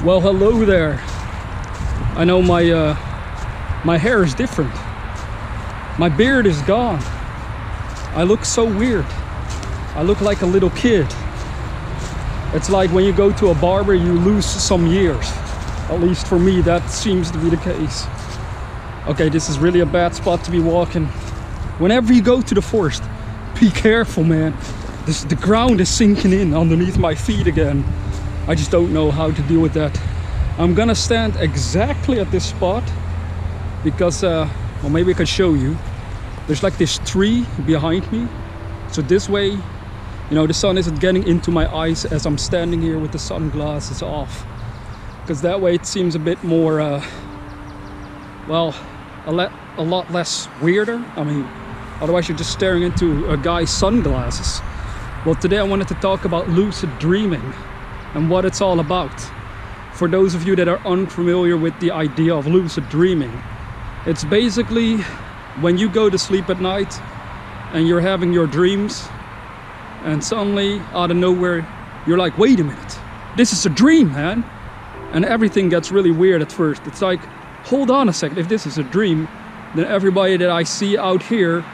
Well, hello there. I know my hair is different. My beard is gone. I look so weird. I look like a little kid. It's like when you go to a barber, you lose some years. At least for me, that seems to be the case. Okay, this is really a bad spot to be walking. Whenever you go to the forest, be careful, man. The ground is sinking in underneath my feet again. I just don't know how to deal with that. I'm gonna stand exactly at this spot because, well, maybe I can show you. There's like this tree behind me. So this way, you know, the sun isn't getting into my eyes as I'm standing here with the sunglasses off. Because that way it seems a bit more, well, a lot less weirder. I mean, otherwise you're just staring into a guy's sunglasses. Well, today I wanted to talk about lucid dreaming and what it's all about. For those of you that are unfamiliar with the idea of lucid dreaming, it's basically when you go to sleep at night and you're having your dreams and suddenly out of nowhere you're like, wait a minute, this is a dream, man. And everything gets really weird at first. It's like, hold on a second, if this is a dream, then everybody that I see out here,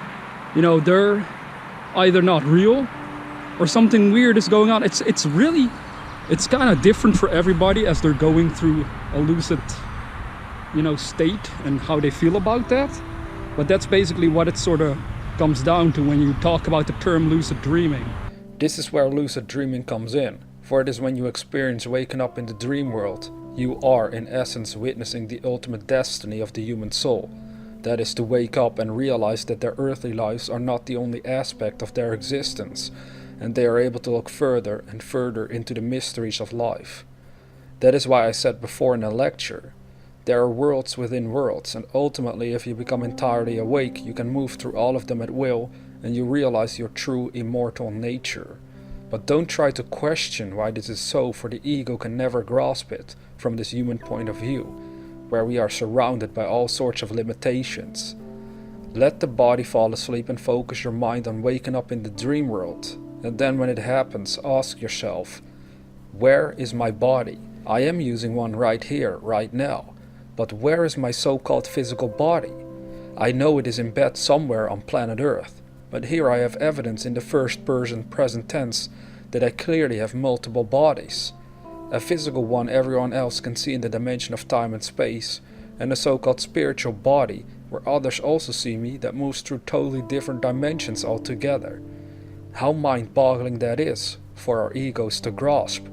you know, they're either not real or something weird is going on. It's kind of different for everybody as they're going through a lucid, you know, state and how they feel about that. But that's basically what it sort of comes down to when you talk about the term lucid dreaming. This is where lucid dreaming comes in, for it is when you experience waking up in the dream world, you are in essence witnessing the ultimate destiny of the human soul. That is to wake up and realize that their earthly lives are not the only aspect of their existence, and they are able to look further and further into the mysteries of life. That is why I said before in a lecture, there are worlds within worlds, and ultimately if you become entirely awake, you can move through all of them at will, and you realize your true immortal nature. But don't try to question why this is so, for the ego can never grasp it from this human point of view, where we are surrounded by all sorts of limitations. Let the body fall asleep and focus your mind on waking up in the dream world. And then when it happens, ask yourself, where is my body? I am using one right here, right now. But where is my so-called physical body? I know it is in bed somewhere on planet Earth. But here I have evidence in the first person present tense that I clearly have multiple bodies. A physical one everyone else can see in the dimension of time and space, and a so-called spiritual body where others also see me that moves through totally different dimensions altogether. How mind-boggling that is for our egos to grasp.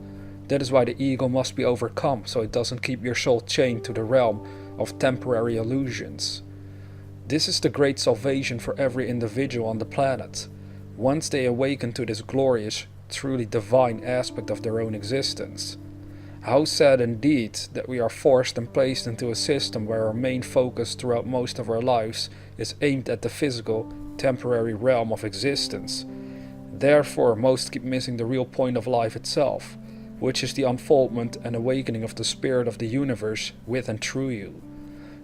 That is why the ego must be overcome, so it doesn't keep your soul chained to the realm of temporary illusions. This is the great salvation for every individual on the planet, once they awaken to this glorious, truly divine aspect of their own existence. How sad indeed that we are forced and placed into a system where our main focus throughout most of our lives is aimed at the physical, temporary realm of existence. Therefore, most keep missing the real point of life itself, which is the unfoldment and awakening of the spirit of the universe with and through you.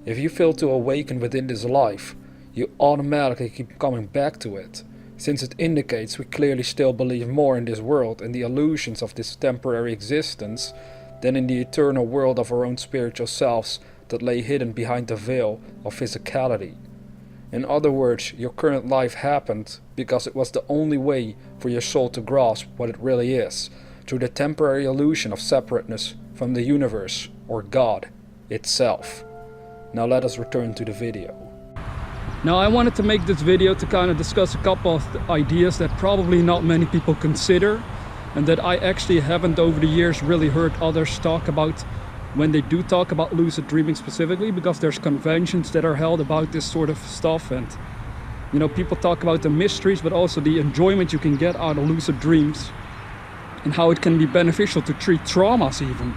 If you fail to awaken within this life, you automatically keep coming back to it, since it indicates we clearly still believe more in this world and the illusions of this temporary existence than in the eternal world of our own spiritual selves that lay hidden behind the veil of physicality. In other words, your current life happened because it was the only way for your soul to grasp what it really is, through the temporary illusion of separateness from the universe, or God, itself. Now let us return to the video. Now I wanted to make this video to kind of discuss a couple of ideas that probably not many people consider, and that I actually haven't over the years really heard others talk about when they do talk about lucid dreaming specifically, because there's conventions that are held about this sort of stuff, and You know, people talk about the mysteries, but also the enjoyment you can get out of lucid dreams and how it can be beneficial to treat traumas even.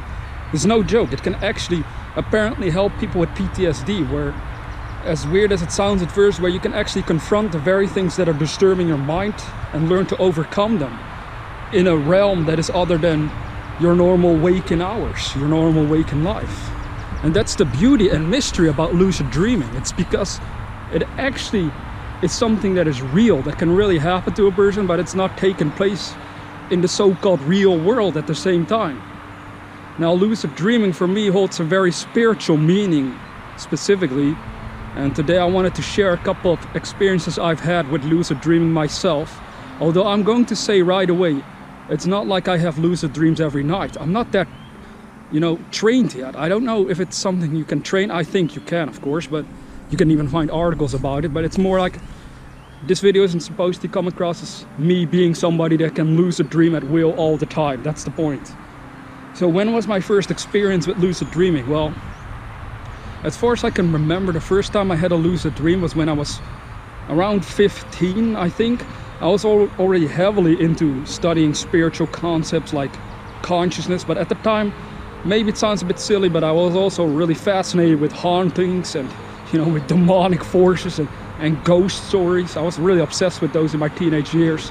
It's no joke. It can actually apparently help people with PTSD, where, as weird as it sounds at first, where you can actually confront the very things that are disturbing your mind and learn to overcome them in a realm that is other than your normal waking hours, your normal waking life. And that's the beauty and mystery about lucid dreaming. It's because it actually is something that is real, that can really happen to a person, but it's not taking place in the so-called real world at the same time. Now, lucid dreaming for me holds a very spiritual meaning specifically, and today I wanted to share a couple of experiences I've had with lucid dreaming myself. Although I'm going to say right away, it's not like I have lucid dreams every night. I'm not that, you know, trained yet. I don't know if it's something you can train. I think you can, of course, but you can even find articles about it. But it's more like, this video isn't supposed to come across as me being somebody that can lucid dream at will all the time. That's the point. So when was my first experience with lucid dreaming? Well, as far as I can remember, the first time I had a lucid dream was when I was around 15, I think. I was already heavily into studying spiritual concepts like consciousness, but at the time, maybe it sounds a bit silly, but I was also really fascinated with hauntings and, you know, with demonic forces and ghost stories. I was really obsessed with those in my teenage years.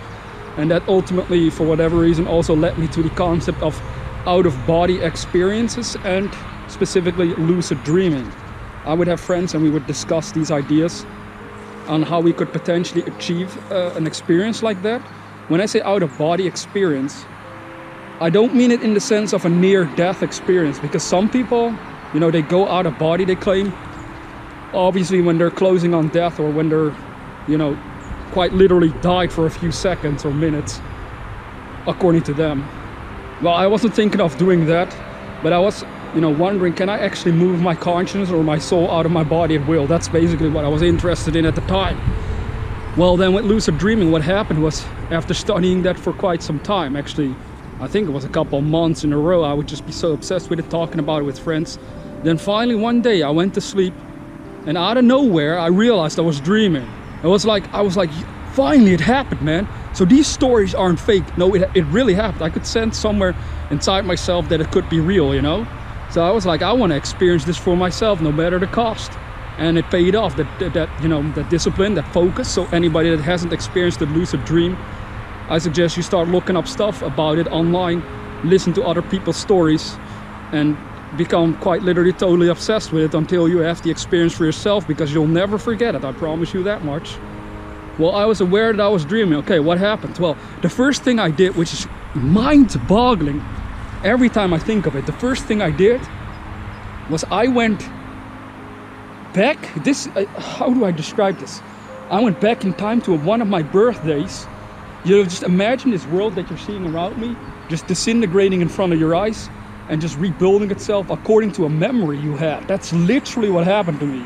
And that ultimately, for whatever reason, also led me to the concept of out-of-body experiences and specifically lucid dreaming. I would have friends and we would discuss these ideas on how we could potentially achieve an experience like that. When I say out-of-body experience, I don't mean it in the sense of a near-death experience, because some people, you know, they go out of body, they claim, obviously when they're closing on death, or when they're, you know, quite literally died for a few seconds or minutes, according to them. Well, I wasn't thinking of doing that, but I was, you know, wondering, can I actually move my consciousness or my soul out of my body at will? That's basically what I was interested in at the time. Well, then with lucid dreaming, what happened was, after studying that for quite some time, actually, I think it was a couple of months in a row, I would just be so obsessed with it, talking about it with friends. Then finally one day I went to sleep, and out of nowhere I realized I was dreaming. I was like, finally it happened, man. So these stories aren't fake. No, it really happened. I could sense somewhere inside myself that it could be real, you know? So I was like, I want to experience this for myself, no matter the cost. And it paid off, that you know, that discipline, that focus. So anybody that hasn't experienced a lucid dream, I suggest you start looking up stuff about it online, listen to other people's stories, and become quite literally totally obsessed with it until you have the experience for yourself, because you'll never forget it, I promise you that much. Well, I was aware that I was dreaming. Okay, what happened? Well, the first thing I did, which is mind-boggling every time I think of it, the first thing I did was I went back, how do I describe this? I went back in time to one of my birthdays. You know, just imagine this world that you're seeing around me, just disintegrating in front of your eyes and just rebuilding itself according to a memory you had. That's literally what happened to me.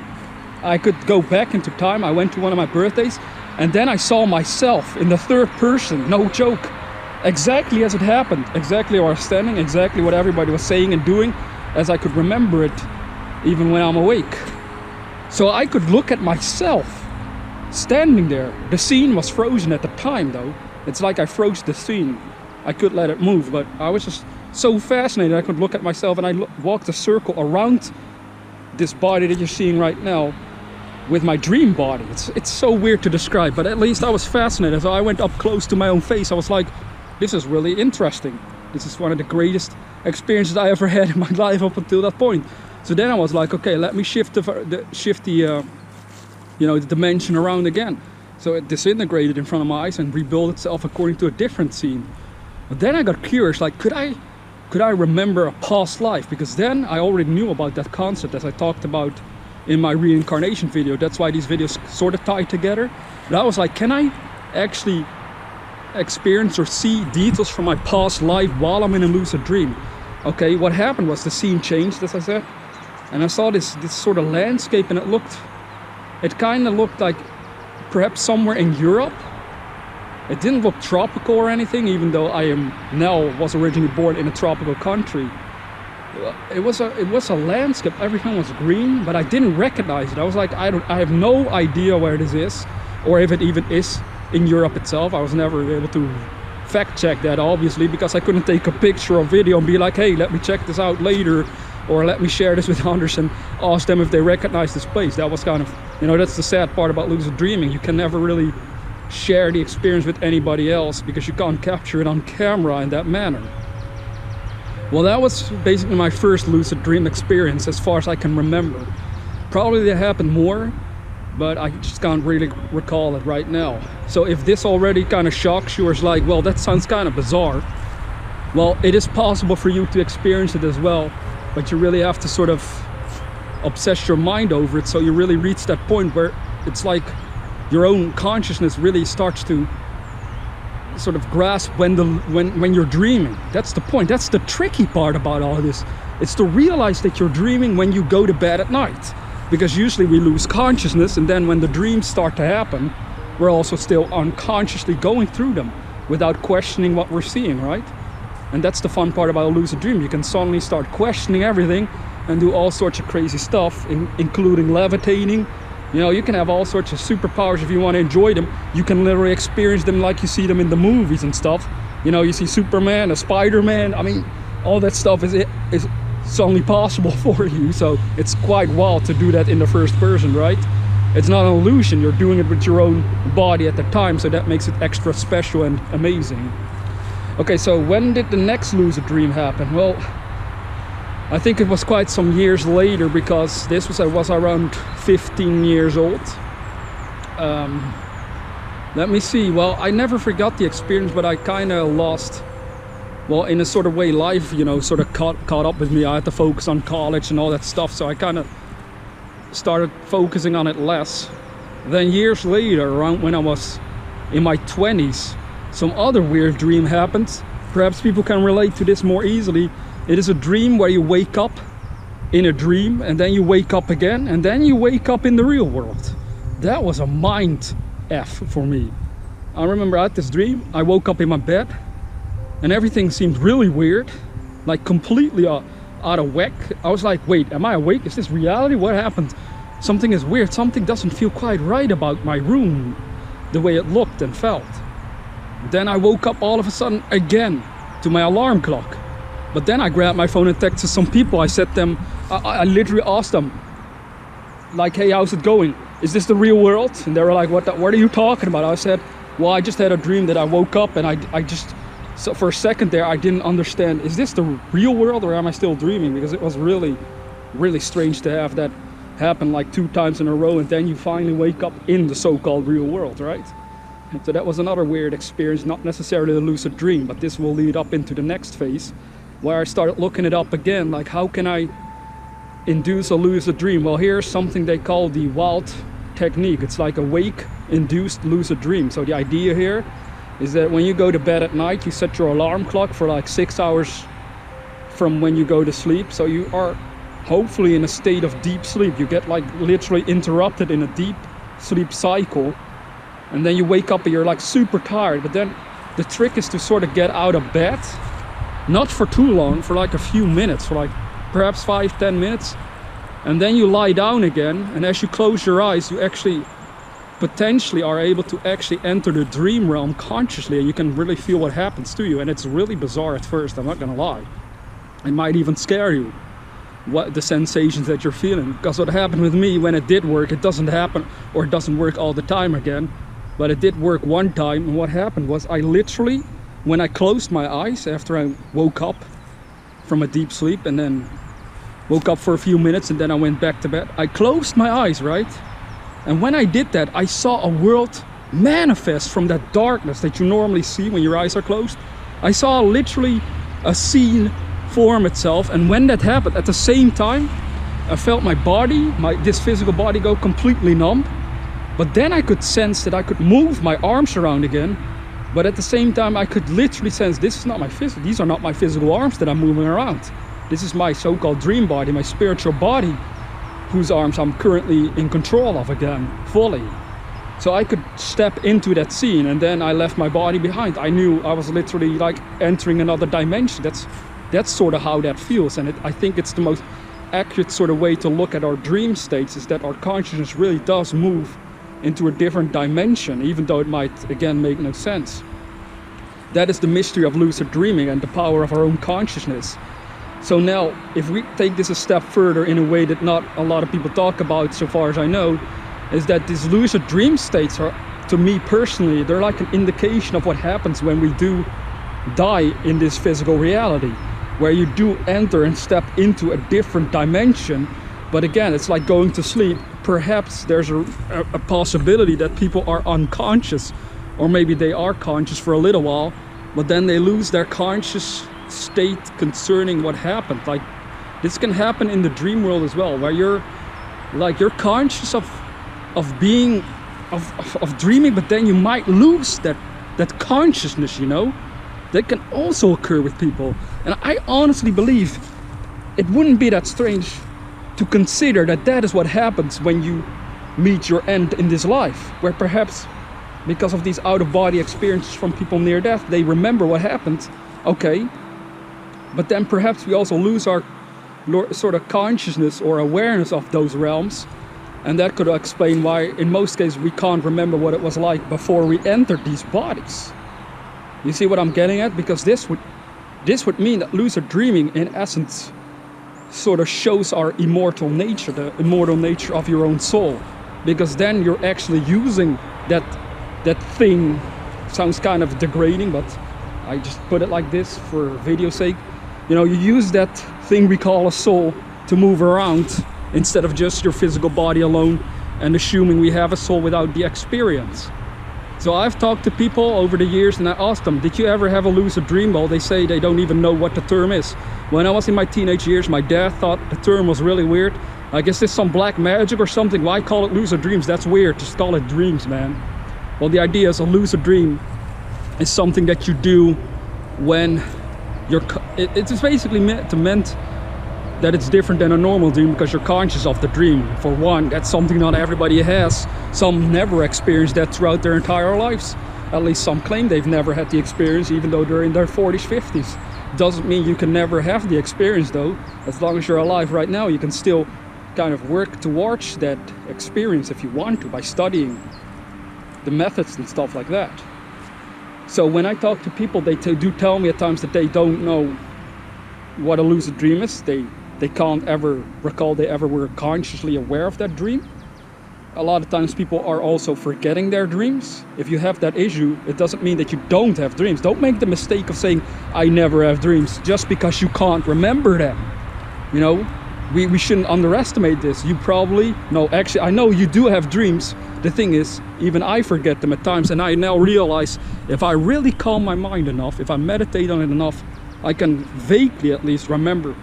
I could go back into time. I went to one of my birthdays, and then I saw myself in the third person, no joke. Exactly as it happened, exactly where I was standing, exactly what everybody was saying and doing, as I could remember it, even when I'm awake. So I could look at myself standing there. The scene was frozen at the time though. It's like I froze the scene. I could let it move, but I was just so fascinated. I could look at myself, and I walked a circle around this body that you're seeing right now with my dream body. It's so weird to describe, but at least I was fascinated. So I went up close to my own face. I was like, this is really interesting. This is one of the greatest experiences I ever had in my life up until that point. So then I was like, okay, let me shift the you know, the dimension around again. So it disintegrated in front of my eyes and rebuilt itself according to a different scene. But then I got curious, like, could I remember a past life? Because then I already knew about that concept, as I talked about in my reincarnation video. That's why these videos sort of tie together. But I was like, can I actually experience or see details from my past life while I'm in a lucid dream? Okay, what happened was the scene changed, as I said, and I saw this sort of landscape, and it kind of looked like perhaps somewhere in Europe. It didn't look tropical or anything, even though I was originally born in a tropical country. It was a landscape. Everything was green, but I didn't recognize it. I was like, I have no idea where this is. or if it even is in Europe itself. I was never able to fact check that, obviously, because I couldn't take a picture or video and be like, hey, let me check this out later, or let me share this with others and ask them if they recognize this place. That was kind of, you know, that's the sad part about lucid dreaming. You can never really share the experience with anybody else because you can't capture it on camera in that manner. Well, that was basically my first lucid dream experience as far as I can remember. Probably there happened more, but I just can't really recall it right now. So if this already kind of shocks you or is like, well, that sounds kind of bizarre, well, it is possible for you to experience it as well, but you really have to sort of obsess your mind over it, so you really reach that point where it's like your own consciousness really starts to sort of grasp when you're dreaming. That's the point. That's the tricky part about all of this. It's to realize that you're dreaming when you go to bed at night, because usually we lose consciousness, and then when the dreams start to happen, we're also still unconsciously going through them without questioning what we're seeing, right? And that's the fun part about a lucid dream. You can suddenly start questioning everything and do all sorts of crazy stuff, including levitating. You know, you can have all sorts of superpowers if you want to enjoy them. You can literally experience them like you see them in the movies and stuff. You know, you see Superman, a Spider-Man. I mean, all that stuff is suddenly possible for you. So it's quite wild to do that in the first person, right? It's not an illusion. You're doing it with your own body at the time, so that makes it extra special and amazing. Okay, so when did the next lucid dream happen? Well, I think it was quite some years later, because I was around 15 years old. Let me see. Well, I never forgot the experience, but I kind of lost, well, in a sort of way, life, you know, sort of caught up with me. I had to focus on college and all that stuff, so I kind of started focusing on it less. Then years later, around when I was in my 20s, some other weird dream happened. Perhaps people can relate to this more easily. It is a dream where you wake up in a dream, and then you wake up again, and then you wake up in the real world. That was a mind F for me. I remember I had this dream. I woke up in my bed, and everything seemed really weird, like completely out of whack. I was like, wait, am I awake? Is this reality? What happened? Something is weird. Something doesn't feel quite right about my room, the way it looked and felt. Then I woke up all of a sudden again to my alarm clock. But then I grabbed my phone and texted some people. I said them, I literally asked them, like, hey, how's it going? Is this the real world? And they were like, what are you talking about? I said, well, I just had a dream that I woke up, and I just, so for a second there, I didn't understand, is this the real world or am I still dreaming? Because it was really, really strange to have that happen like 2 times in a row, and then you finally wake up in the so-called real world, right? So that was another weird experience, not necessarily a lucid dream, but this will lead up into the next phase, where I started looking it up again, like how can I induce a lucid dream? Well, here's something they call the WILD technique. It's like a wake-induced lucid dream. So the idea here is that when you go to bed at night, you set your alarm clock for like 6 hours from when you go to sleep. So you are hopefully in a state of deep sleep. You get like literally interrupted in a deep sleep cycle. And then you wake up and you're like super tired. But then the trick is to sort of get out of bed, not for too long, for like a few minutes, for like perhaps 5-10 minutes. And then you lie down again. And as you close your eyes, you actually potentially are able to actually enter the dream realm consciously. And you can really feel what happens to you. And it's really bizarre at first, I'm not gonna lie. It might even scare you, what the sensations that you're feeling. Because what happened with me, when it did work, it doesn't happen, or it doesn't work all the time again. But it did work one time, and what happened was I literally, when I closed my eyes after I woke up from a deep sleep, and then woke up for a few minutes, and then I went back to bed, I closed my eyes, right? And when I did that, I saw a world manifest from that darkness that you normally see when your eyes are closed. I saw literally a scene form itself, and when that happened, at the same time, I felt my body, this physical body, go completely numb. But then I could sense that I could move my arms around again. But at the same time, I could literally sense these are not my physical arms that I'm moving around. This is my so-called dream body, my spiritual body, whose arms I'm currently in control of again, fully. So I could step into that scene, and then I left my body behind. I knew I was literally like entering another dimension. That's sort of how that feels. And I think it's the most accurate sort of way to look at our dream states, is that our consciousness really does move into a different dimension, even though it might, again, make no sense. That is the mystery of lucid dreaming and the power of our own consciousness. So now, if we take this a step further in a way that not a lot of people talk about, so far as I know, is that these lucid dream states are, to me personally, they're like an indication of what happens when we do die in this physical reality, where you do enter and step into a different dimension. But again, it's like going to sleep. Perhaps there's a possibility that people are unconscious, or maybe they are conscious for a little while, but then they lose their conscious state concerning what happened. Like, this can happen in the dream world as well, where you're conscious of being of dreaming, but then you might lose that consciousness, you know. That can also occur with people. And I honestly believe it wouldn't be that strange to consider that that is what happens when you meet your end in this life, where perhaps because of these out-of-body experiences from people near death, they remember what happened, okay, but then perhaps we also lose our sort of consciousness or awareness of those realms, and that could explain why in most cases we can't remember what it was like before we entered these bodies. You see what I'm getting at? Because this would mean that lucid dreaming in essence sort of shows our immortal nature, the immortal nature of your own soul, because then you're actually using that thing. Sounds kind of degrading, but I just put it like this for video's sake. You know, you use that thing we call a soul to move around instead of just your physical body alone and assuming we have a soul without the experience. So I've talked to people over the years and I asked them, did you ever have a lucid dream? Well, they say they don't even know what the term is. When I was in my teenage years, my dad thought the term was really weird. I guess there's some black magic or something. Why call it lucid dreams? That's weird. Just call it dreams, man. Well, the idea is a lucid dream is something that you do when it's basically meant that it's different than a normal dream because you're conscious of the dream. For one, that's something not everybody has. Some never experience that throughout their entire lives. At least some claim they've never had the experience, even though they're in their 40s, 50s. Doesn't mean you can never have the experience though. As long as you're alive right now, you can still kind of work towards that experience if you want to, by studying the methods and stuff like that. So when I talk to people, they do tell me at times that they don't know what a lucid dream is. They can't ever recall they ever were consciously aware of that dream. A lot of times people are also forgetting their dreams. If you have that issue, it doesn't mean that you don't have dreams. Don't make the mistake of saying, I never have dreams, just because you can't remember them. You know, we shouldn't underestimate this. You probably, no, actually, I know you do have dreams. The thing is, even I forget them at times, and I now realize if I really calm my mind enough, if I meditate on it enough, I can vaguely at least remember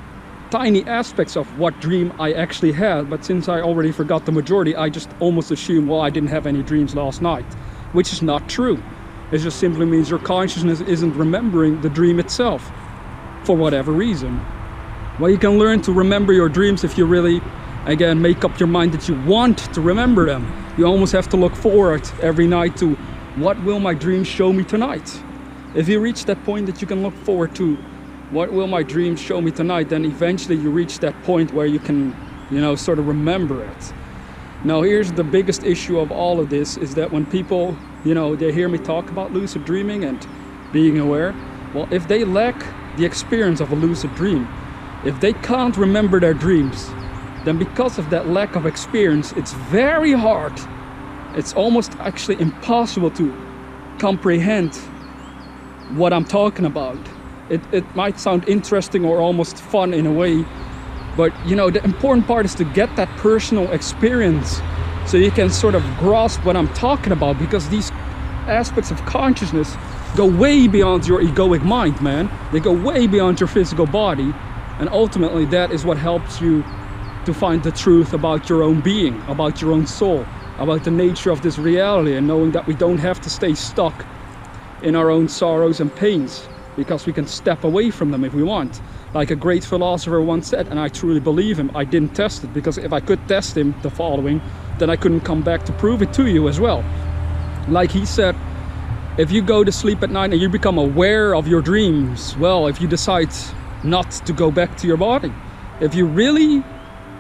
tiny aspects of what dream I actually had. But since I already forgot the majority, I just almost assume, well, I didn't have any dreams last night, which is not true. It just simply means your consciousness isn't remembering the dream itself for whatever reason. Well, you can learn to remember your dreams if you really, again, make up your mind that you want to remember them. You almost have to look forward every night to, what will my dreams show me tonight? If you reach that point that you can look forward to, what will my dreams show me tonight, then eventually you reach that point where you can, you know, sort of remember it. Now here's the biggest issue of all of this, is that when people, you know, they hear me talk about lucid dreaming and being aware, well, if they lack the experience of a lucid dream, if they can't remember their dreams, then because of that lack of experience, it's very hard, it's almost actually impossible to comprehend what I'm talking about. It might sound interesting or almost fun in a way, but you know, the important part is to get that personal experience so you can sort of grasp what I'm talking about, because these aspects of consciousness go way beyond your egoic mind, man. They go way beyond your physical body, and ultimately that is what helps you to find the truth about your own being, about your own soul, about the nature of this reality, and knowing that we don't have to stay stuck in our own sorrows and pains, because we can step away from them if we want. Like a great philosopher once said, and I truly believe him, I didn't test it, because if I could test him, the following, then I couldn't come back to prove it to you as well. Like he said, if you go to sleep at night and you become aware of your dreams, well, if you decide not to go back to your body, if you really,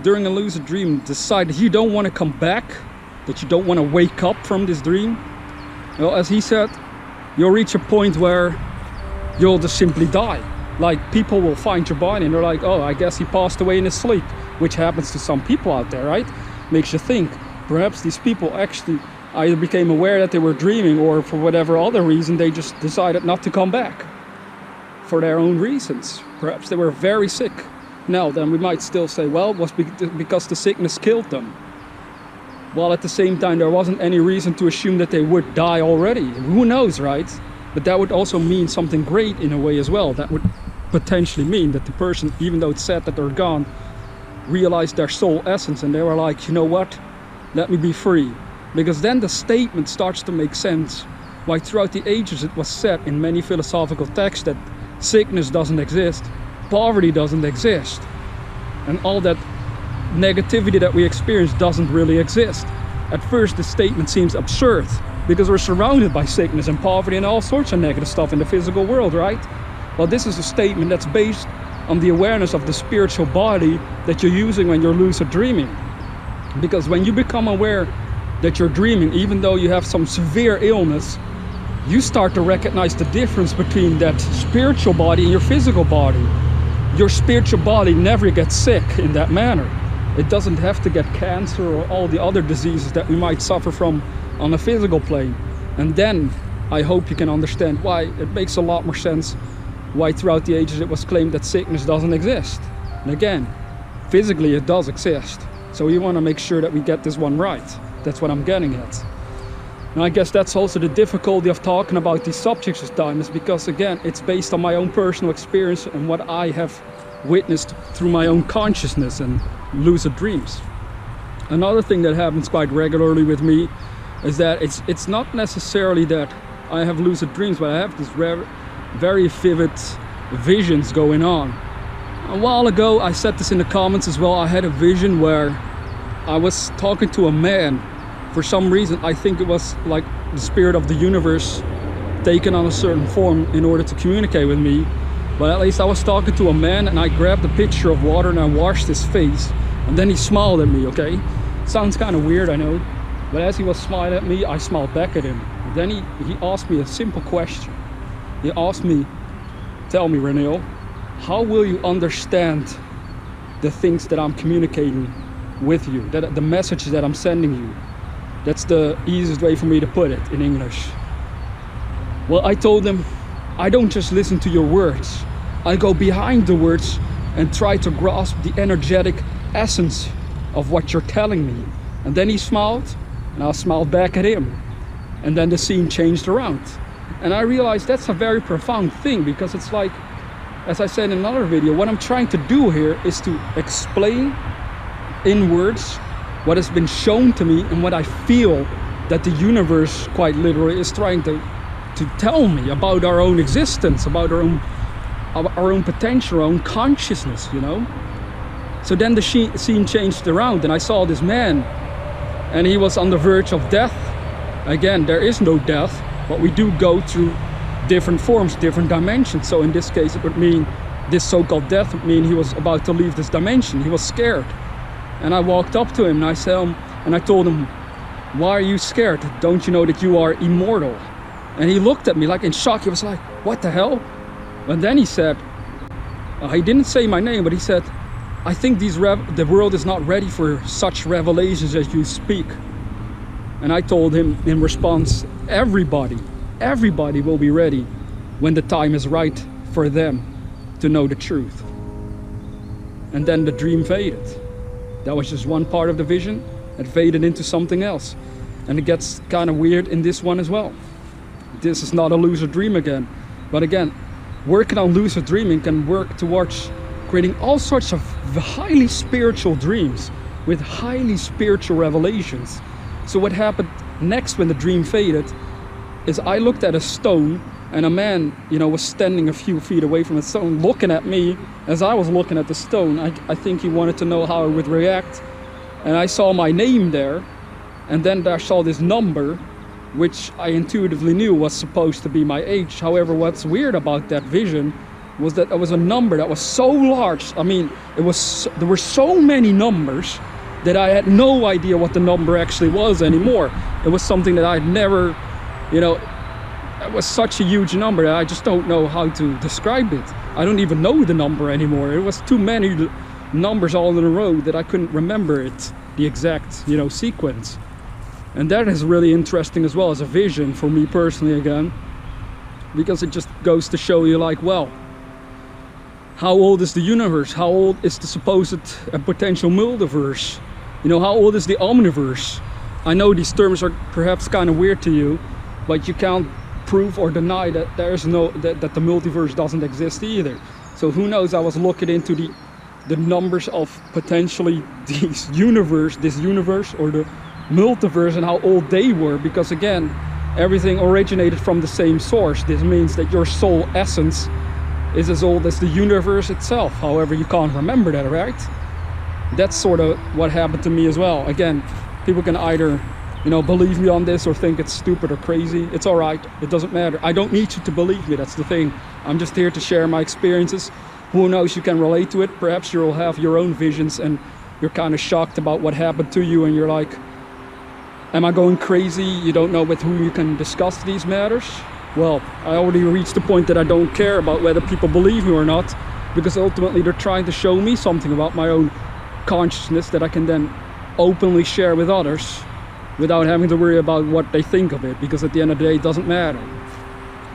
during a lucid dream, decide that you don't want to come back that you don't want to wake up from this dream. Well, as he said, you'll reach a point where you'll just simply die. Like, people will find your body and they're like, oh, I guess he passed away in his sleep, which happens to some people out there, right? Makes you think, perhaps these people actually either became aware that they were dreaming, or for whatever other reason, they just decided not to come back for their own reasons. Perhaps they were very sick. Now, then we might still say, well, it was because the sickness killed them. While at the same time, there wasn't any reason to assume that they would die already. Who knows, right? But that would also mean something great in a way as well. That would potentially mean that the person, even though it's sad that they're gone, realized their soul essence and they were like, you know what, let me be free. Because then the statement starts to make sense why throughout the ages it was said in many philosophical texts that sickness doesn't exist, poverty doesn't exist, and all that negativity that we experience doesn't really exist. At first the statement seems absurd because we're surrounded by sickness and poverty and all sorts of negative stuff in the physical world, right? Well, this is a statement that's based on the awareness of the spiritual body that you're using when you're lucid dreaming. Because when you become aware that you're dreaming, even though you have some severe illness, you start to recognize the difference between that spiritual body and your physical body. Your spiritual body never gets sick in that manner. It doesn't have to get cancer or all the other diseases that we might suffer from on a physical plane. And then I hope you can understand why it makes a lot more sense why throughout the ages it was claimed that sickness doesn't exist. And again, physically it does exist. So we want to make sure that we get this one right. That's what I'm getting at. And I guess that's also the difficulty of talking about these subjects this time, is because again, it's based on my own personal experience and what I have witnessed through my own consciousness and lucid dreams. Another thing that happens quite regularly with me is that it's not necessarily that I have lucid dreams, but I have these very vivid visions going on. A while ago, I said this in the comments as well, I had a vision where I was talking to a man. For some reason, I think it was like the spirit of the universe taken on a certain form in order to communicate with me. But at least I was talking to a man and I grabbed a pitcher of water and I washed his face. And then he smiled at me, okay? Sounds kind of weird, I know. But as he was smiling at me, I smiled back at him. Then he asked me a simple question. He asked me, tell me, Renil, how will you understand the things that I'm communicating with you, the message that I'm sending you? That's the easiest way for me to put it in English. Well, I told him, I don't just listen to your words. I go behind the words and try to grasp the energetic essence of what you're telling me. And then he smiled, and I smiled back at him. And then the scene changed around. And I realized that's a very profound thing, because it's like, as I said in another video, what I'm trying to do here is to explain in words what has been shown to me and what I feel that the universe quite literally is trying to tell me about our own existence, about our own potential, our own consciousness, you know. So then the scene changed around and I saw this man and he was on the verge of death. Again, there is no death, but we do go through different forms, different dimensions. So in this case it would mean, this so-called death would mean he was about to leave this dimension. He was scared. And I walked up to him and I told him, why are you scared? Don't you know that you are immortal? And he looked at me like in shock. He was like, what the hell? And then he said, he didn't say my name, but he said, I think the world is not ready for such revelations as you speak. And I told him in response, everybody will be ready when the time is right for them to know the truth. And then the dream faded. That was just one part of the vision. It faded into something else. And it gets kind of weird in this one as well. This is not a lucid dream again. But again, working on lucid dreaming can work towards creating all sorts of highly spiritual dreams with highly spiritual revelations. So what happened next when the dream faded is I looked at a stone and a man, you know, was standing a few feet away from the stone looking at me as I was looking at the stone. I think he wanted to know how I would react. And I saw my name there. And then I saw this number, which I intuitively knew was supposed to be my age. However, what's weird about that vision was that it was a number that was so large. I mean, there were so many numbers that I had no idea what the number actually was anymore. It was something that I'd never, you know, it was such a huge number that I just don't know how to describe it. I don't even know the number anymore. It was too many numbers all in a row that I couldn't remember it, the exact, you know, sequence. And that is really interesting as well as a vision for me personally again, because it just goes to show you, like, well, how old is the universe? How old is the supposed potential multiverse? You know, how old is the omniverse? I know these terms are perhaps kind of weird to you, but you can't prove or deny that there's that the multiverse doesn't exist either. So who knows? I was looking into the numbers of potentially this universe or the multiverse and how old they were, because again, everything originated from the same source. This means that your soul essence is as old as the universe itself. However, you can't remember that, right? That's sort of what happened to me as well. Again, people can either, you know, believe me on this or think it's stupid or crazy. It's all right. It doesn't matter. I don't need you to believe me. That's the thing. I'm just here to share my experiences. Who knows, you can relate to it. Perhaps you'll have your own visions and you're kind of shocked about what happened to you and you're like, am I going crazy? You don't know with whom you can discuss these matters. Well, I already reached the point that I don't care about whether people believe me or not, because ultimately they're trying to show me something about my own consciousness that I can then openly share with others without having to worry about what they think of it, because at the end of the day it doesn't matter.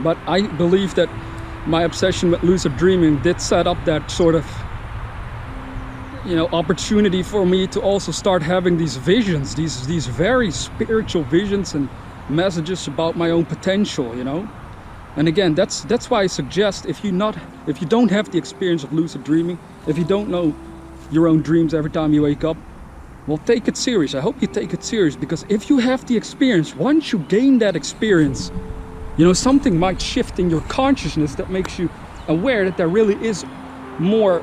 But I believe that my obsession with lucid dreaming did set up that sort of, you know, opportunity for me to also start having these visions, these very spiritual visions and messages about my own potential, you know. And again, that's why I suggest, if you don't have the experience of lucid dreaming, if you don't know your own dreams every time you wake up, well, take it serious. I hope you take it serious, because if you have the experience, once you gain that experience, you know, something might shift in your consciousness that makes you aware that there really is more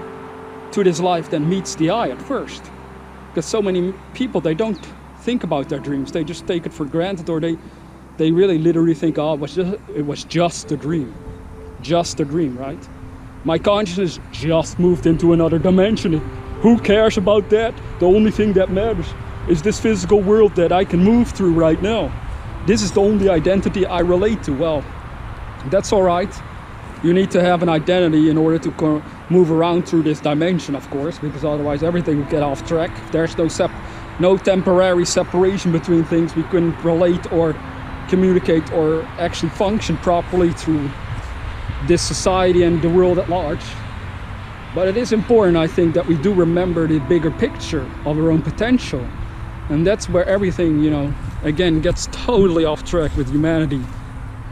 to this life than meets the eye at first. Because so many people, they don't think about their dreams. They just take it for granted, or they really literally think, oh, it was just a dream. Just a dream, right? My consciousness just moved into another dimension. Who cares about that? The only thing that matters is this physical world that I can move through right now. This is the only identity I relate to. Well, that's all right. You need to have an identity in order to move around through this dimension, of course, because otherwise everything will get off track. If there's no temporary separation between things, we couldn't relate or communicate or actually function properly through this society and the world at large. But it is important, I think, that we do remember the bigger picture of our own potential. And that's where everything, you know, again, gets totally off track with humanity.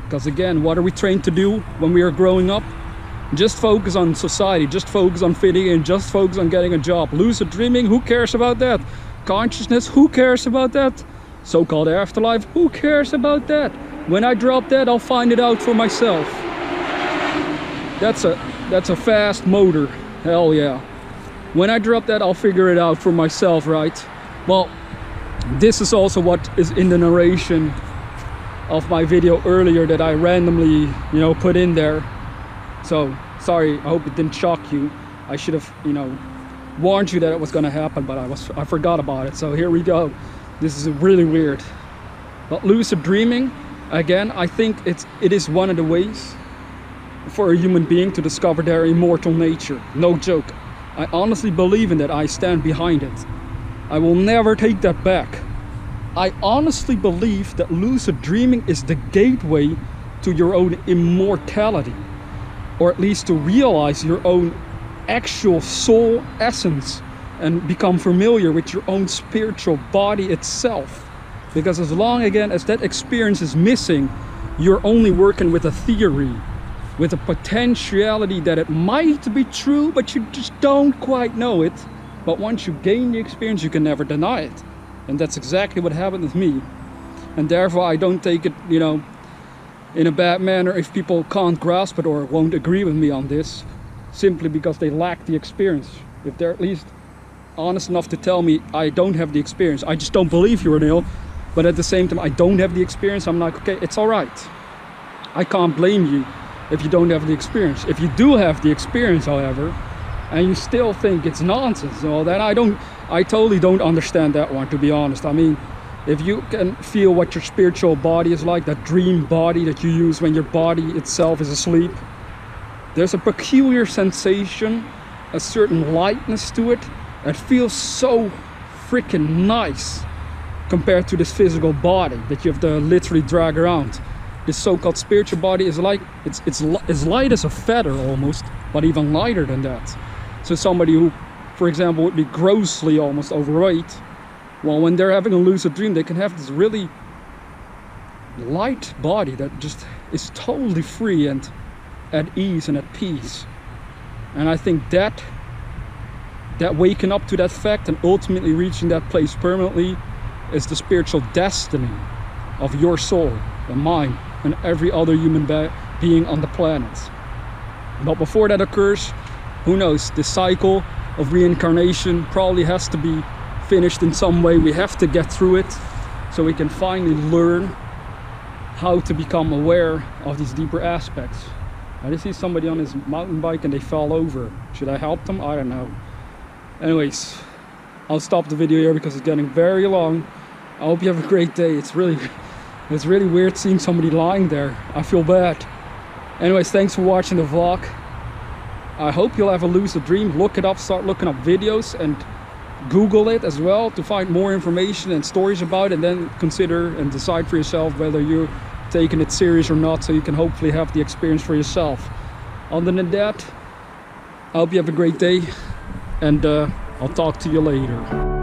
Because again, what are we trained to do when we are growing up? Just focus on society, just focus on fitting in, just focus on getting a job. Lucid dreaming, who cares about that? Consciousness, who cares about that? So-called afterlife, who cares about that? When I drop that, I'll find it out for myself. That's a fast motor. Hell yeah. When I drop that, I'll figure it out for myself, right? Well, this is also what is in the narration of my video earlier that I randomly, you know, put in there. So, sorry, I hope it didn't shock you. I should have, you know, warned you that it was gonna happen, but I forgot about it. So here we go. This is really weird. But lucid dreaming, again, I think it is one of the ways for a human being to discover their immortal nature. No joke. I honestly believe in that. I stand behind it. I will never take that back. I honestly believe that lucid dreaming is the gateway to your own immortality, or at least to realize your own actual soul essence and become familiar with your own spiritual body itself. Because as long, again, as that experience is missing, you're only working with a theory, with a potentiality that it might be true, but you just don't quite know it. But once you gain the experience, you can never deny it. And that's exactly what happened with me. And therefore, I don't take it, you know, in a bad manner if people can't grasp it or won't agree with me on this, simply because they lack the experience. If they're at least honest enough to tell me I don't have the experience, I just don't believe you, Neil, but at the same time I don't have the experience, I'm like, okay, it's all right. I can't blame you if you don't have the experience. If you do have the experience, however, and you still think it's nonsense, well, then I don't I totally don't understand that one, to be honest. I mean, if you can feel what your spiritual body is like, that dream body that you use when your body itself is asleep, there's a peculiar sensation, a certain lightness to it that feels so freaking nice compared to this physical body that you have to literally drag around. This so-called spiritual body is like, it's light as a feather almost, but even lighter than that. So somebody who, for example, would be grossly almost overweight, well, when they're having a lucid dream, they can have this really light body that just is totally free and at ease and at peace. And I think that waking up to that fact and ultimately reaching that place permanently is the spiritual destiny of your soul and mine and every other human being on the planet. But before that occurs, who knows, the cycle of reincarnation probably has to be finished in some way. We have to get through it so we can finally learn how to become aware of these deeper aspects. I just see somebody on his mountain bike and they fell over. Should I help them? I don't know. Anyways, I'll stop the video here because it's getting very long. I hope you have a great day. It's really weird seeing somebody lying there. I feel bad. Anyways, thanks for watching the vlog. I hope you'll have a lucid dream. Look it up, start looking up videos and Google it as well to find more information and stories about it, and then consider and decide for yourself whether you're taking it serious or not, so you can hopefully have the experience for yourself. Other than that, I hope you have a great day, and I'll talk to you later.